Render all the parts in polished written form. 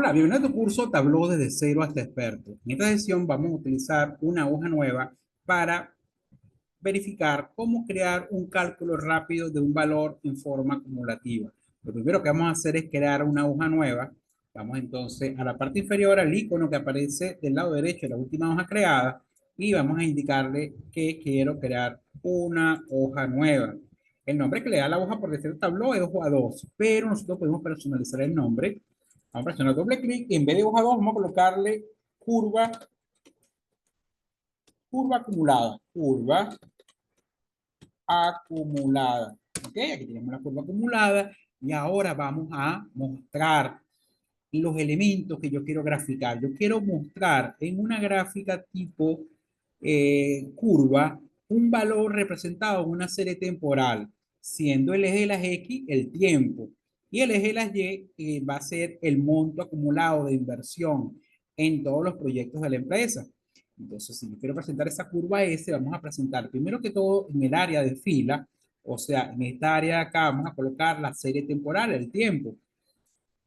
Hola, bienvenido a tu curso Tableau desde cero hasta experto. En esta sesión vamos a utilizar una hoja nueva para verificar cómo crear un cálculo rápido de un valor en forma acumulativa. Lo primero que vamos a hacer es crear una hoja nueva. Vamos entonces a la parte inferior, al icono que aparece del lado derecho de la última hoja creada y vamos a indicarle que quiero crear una hoja nueva. El nombre que le da la hoja por defecto Tableau es hoja 2, pero nosotros podemos personalizar el nombre. Vamos a presionar doble clic y en vez de hoja 2 vamos a colocarle curva, curva acumulada, curva acumulada. Ok, aquí tenemos la curva acumulada y ahora vamos a mostrar los elementos que yo quiero graficar. Yo quiero mostrar en una gráfica tipo curva un valor representado en una serie temporal, siendo el eje de las X el tiempo y el eje de las Y va a ser el monto acumulado de inversión en todos los proyectos de la empresa. Entonces, si yo quiero presentar esa curva S, vamos a presentar primero que todo en el área de fila, o sea, en esta área de acá vamos a colocar la serie temporal, el tiempo.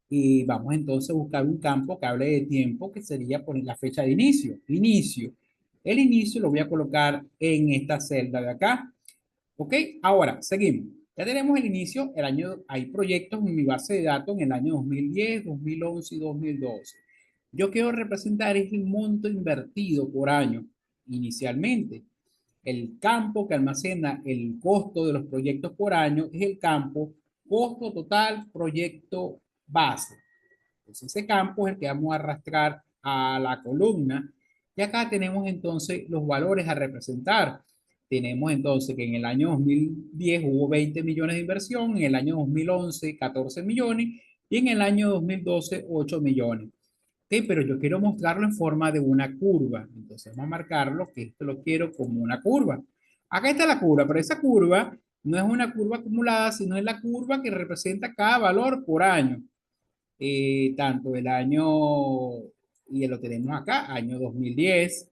Y vamos entonces a buscar un campo que hable de tiempo, que sería por la fecha de inicio. Inicio. El inicio lo voy a colocar en esta celda de acá. ¿Ok? Ahora, seguimos. Ya tenemos el inicio, el año, hay proyectos en mi base de datos en el año 2010, 2011 y 2012. Yo quiero representar el monto invertido por año inicialmente. El campo que almacena el costo de los proyectos por año es el campo costo total proyecto base. Entonces, ese campo es el que vamos a arrastrar a la columna. Y acá tenemos entonces los valores a representar. Tenemos entonces que en el año 2010 hubo 20 millones de inversión, en el año 2011 14 millones y en el año 2012 8 millones. ¿Ok? Pero yo quiero mostrarlo en forma de una curva. Entonces vamos a marcarlo que esto lo quiero como una curva. Acá está la curva, pero esa curva no es una curva acumulada, sino es la curva que representa cada valor por año. Tanto el año, y lo tenemos acá, año 2010,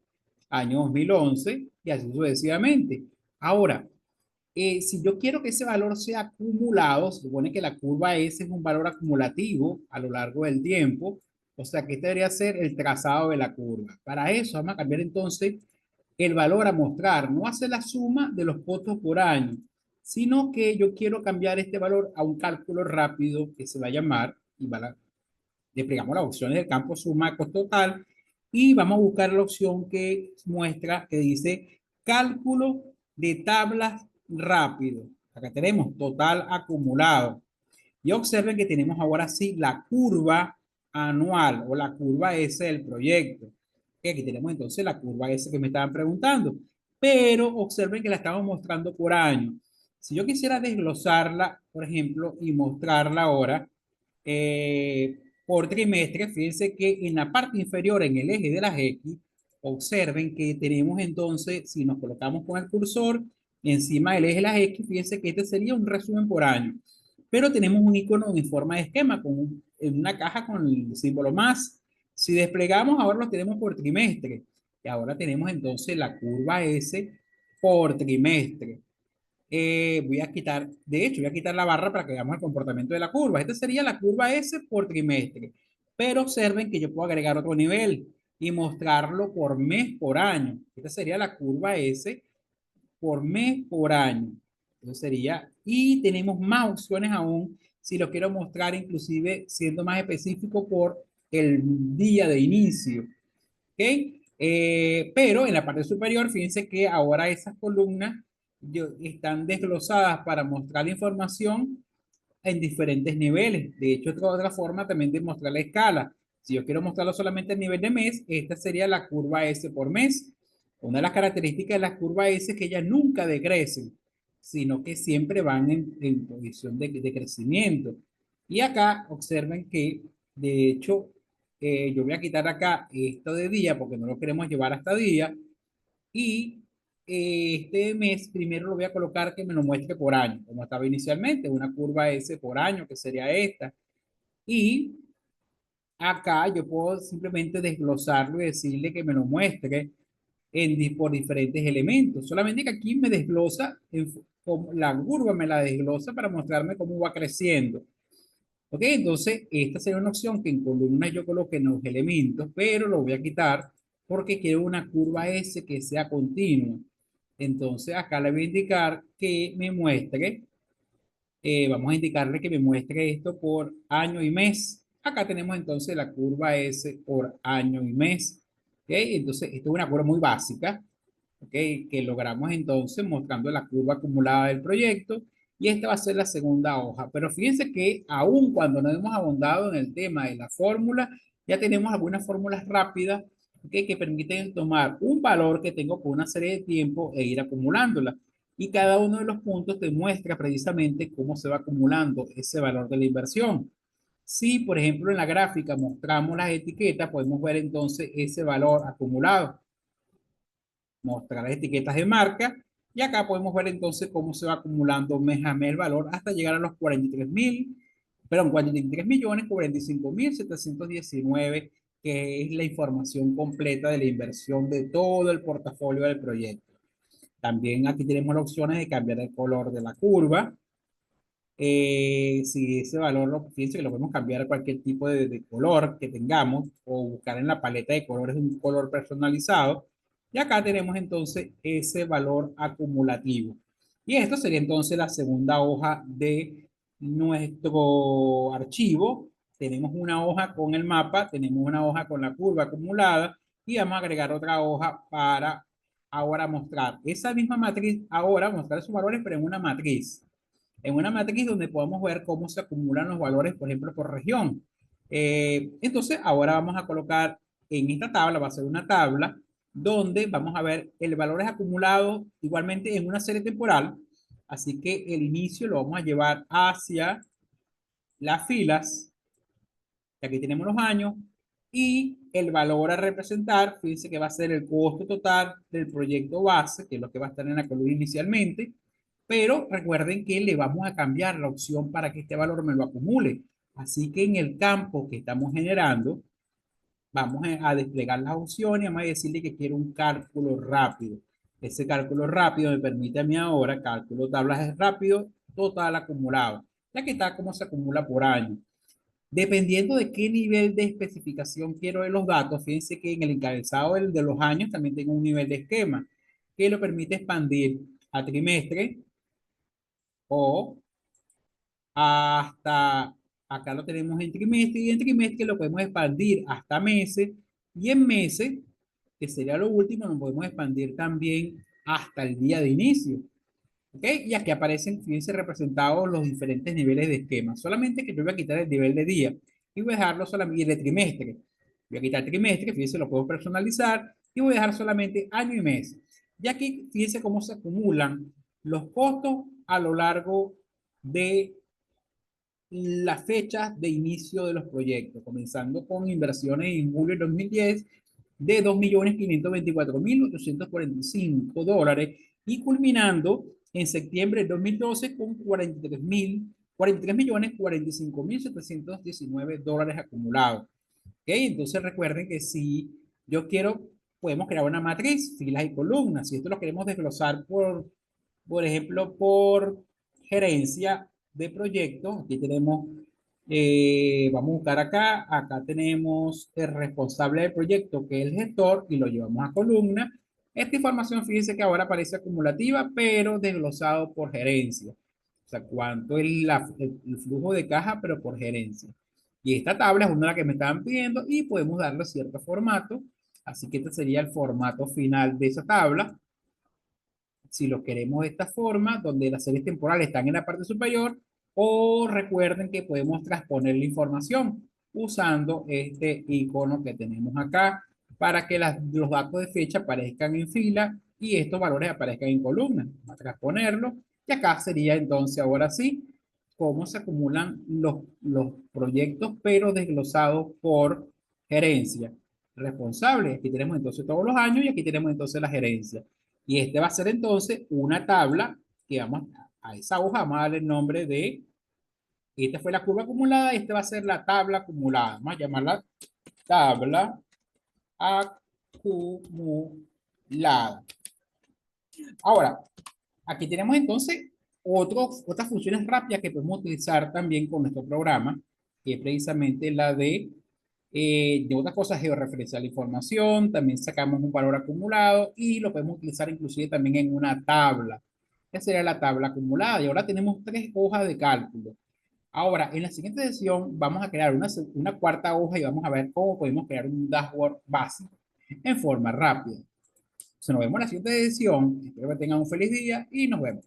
año 2011 y así sucesivamente. Ahora, si yo quiero que ese valor sea acumulado, se supone que la curva S es un valor acumulativo a lo largo del tiempo, o sea que este debería ser el trazado de la curva. Para eso vamos a cambiar entonces el valor a mostrar, no hace la suma de los costos por año, sino que yo quiero cambiar este valor a un cálculo rápido que se va a llamar, y va a desplegamos las opciones del campo suma costo total y vamos a buscar la opción que muestra, que dice cálculo de tablas rápido. Acá tenemos total acumulado. Y observen que tenemos ahora sí la curva anual o la curva S del proyecto. Que aquí tenemos entonces la curva S que me estaban preguntando. Pero observen que la estamos mostrando por año. Si yo quisiera desglosarla, por ejemplo, y mostrarla ahora, por trimestre, fíjense que en la parte inferior, en el eje de las X, observen que tenemos entonces, si nos colocamos con el cursor encima del eje de las X, fíjense que este sería un resumen por año. Pero tenemos un icono en forma de esquema, en una caja con el símbolo más. Si desplegamos, ahora lo tenemos por trimestre. Y ahora tenemos entonces la curva S por trimestre. Voy a quitar, de hecho, voy a quitar la barra para que veamos el comportamiento de la curva. Esta sería la curva S por trimestre. Pero observen que yo puedo agregar otro nivel y mostrarlo por mes por año. Esta sería la curva S por mes por año. Entonces sería, y tenemos más opciones aún si lo quiero mostrar, inclusive siendo más específico por el día de inicio. ¿Ok? Pero en la parte superior, fíjense que ahora esas columnas están desglosadas para mostrar la información en diferentes niveles. De hecho, otra forma también de mostrar la escala. Si yo quiero mostrarlo solamente a nivel de mes, esta sería la curva S por mes. Una de las características de la curva S es que ellas nunca decrecen, sino que siempre van en posición de crecimiento. Y acá observen que, de hecho, yo voy a quitar acá esto de día porque no lo queremos llevar hasta día y este mes primero lo voy a colocar que me lo muestre por año, como estaba inicialmente, una curva S por año, que sería esta. Y acá yo puedo simplemente desglosarlo y decirle que me lo muestre por diferentes elementos. Solamente que aquí me desglosa, como la curva me la desglosa para mostrarme cómo va creciendo. Ok, entonces esta sería una opción que en columna yo coloque en los elementos, pero lo voy a quitar porque quiero una curva S que sea continua. Entonces acá le voy a indicar que me muestre, vamos a indicarle que me muestre esto por año y mes. Acá tenemos entonces la curva S por año y mes. ¿Ok? Entonces, esto es una curva muy básica, ¿ok? Que logramos entonces mostrando la curva acumulada del proyecto. Y esta va a ser la segunda hoja. Pero fíjense que aún cuando no hemos abondado en el tema de la fórmula, ya tenemos algunas fórmulas rápidas, ¿ok? Que permiten tomar un valor que tengo por una serie de tiempo e ir acumulándola. Y cada uno de los puntos te muestra precisamente cómo se va acumulando ese valor de la inversión. Si, por ejemplo, en la gráfica mostramos las etiquetas, podemos ver entonces ese valor acumulado, mostrar las etiquetas de marca, y acá podemos ver entonces cómo se va acumulando mes a mes el valor hasta llegar a los 43.000, perdón, 43.045.719, que es la información completa de la inversión de todo el portafolio del proyecto. También aquí tenemos las opciones de cambiar el color de la curva. Si ese valor, fíjense que lo podemos cambiar a cualquier tipo de color que tengamos o buscar en la paleta de colores un color personalizado. Y acá tenemos entonces ese valor acumulativo. Y esto sería entonces la segunda hoja de nuestro archivo. Tenemos una hoja con el mapa, tenemos una hoja con la curva acumulada y vamos a agregar otra hoja para ahora mostrar esa misma matriz, ahora mostrar esos valores, pero en una matriz, donde podemos ver cómo se acumulan los valores, por ejemplo, por región. Entonces, ahora vamos a colocar en esta tabla, va a ser una tabla donde vamos a ver el valor es acumulado igualmente en una serie temporal. Así que el inicio lo vamos a llevar hacia las filas. Aquí tenemos los años y el valor a representar, fíjense que va a ser el costo total del proyecto base, que es lo que va a estar en la columna inicialmente, pero recuerden que le vamos a cambiar la opción para que este valor me lo acumule. Así que en el campo que estamos generando, vamos a desplegar las opciones y vamos a decirle que quiero un cálculo rápido. Ese cálculo rápido me permite a mí ahora, cálculo tablas rápido, total acumulado. Ya que está cómo se acumula por año. Dependiendo de qué nivel de especificación quiero de los datos, fíjense que en el encabezado de los años también tengo un nivel de esquema que lo permite expandir a trimestre o hasta, acá lo tenemos en trimestre, y en trimestre lo podemos expandir hasta meses, y en meses, que sería lo último, lo podemos expandir también hasta el día de inicio. ¿Ok? Y aquí aparecen, fíjense, representados los diferentes niveles de esquema. Solamente que yo voy a quitar el nivel de día y voy a dejarlo solamente de trimestre. Voy a quitar trimestre, fíjense, lo puedo personalizar y voy a dejar solamente año y mes. Y aquí, fíjense cómo se acumulan los costos a lo largo de las fechas de inicio de los proyectos, comenzando con inversiones en julio de 2010 de $2.524.845 y culminando en septiembre de 2012 con 43.045.719 dólares acumulados. ¿Okay? Entonces recuerden que si yo quiero, podemos crear una matriz, filas y columnas. Si esto lo queremos desglosar por ejemplo, por gerencia de proyectos, aquí tenemos, vamos a buscar acá tenemos el responsable del proyecto, que es el gestor, y lo llevamos a columna. Esta información, fíjense que ahora aparece acumulativa, pero desglosado por gerencia. O sea, cuánto es el flujo de caja, pero por gerencia. Y esta tabla es una de las que me estaban pidiendo y podemos darle cierto formato. Así que este sería el formato final de esa tabla. Si lo queremos de esta forma, donde las series temporales están en la parte superior, o recuerden que podemos transponer la información usando este icono que tenemos acá para que los datos de fecha aparezcan en fila y estos valores aparezcan en columna. Vamos a transponerlo y acá sería entonces ahora sí cómo se acumulan los proyectos, pero desglosados por gerencia. Responsable, aquí tenemos entonces todos los años y aquí tenemos entonces la gerencia. Y este va a ser entonces una tabla que vamos a esa hoja, vamos a darle el nombre de, esta fue la curva acumulada, esta va a ser la tabla acumulada. Vamos a llamarla tabla acumulada. Ahora, aquí tenemos entonces otras funciones rápidas que podemos utilizar también con nuestro programa. que es precisamente la de otras cosas, georreferenciar la información, también sacamos un valor acumulado y lo podemos utilizar inclusive también en una tabla. Esa sería la tabla acumulada y ahora tenemos 3 hojas de cálculo. Ahora, en la siguiente sesión vamos a crear una cuarta hoja y vamos a ver cómo podemos crear un dashboard básico en forma rápida. Nos vemos en la siguiente sesión. Espero que tengan un feliz día y nos vemos.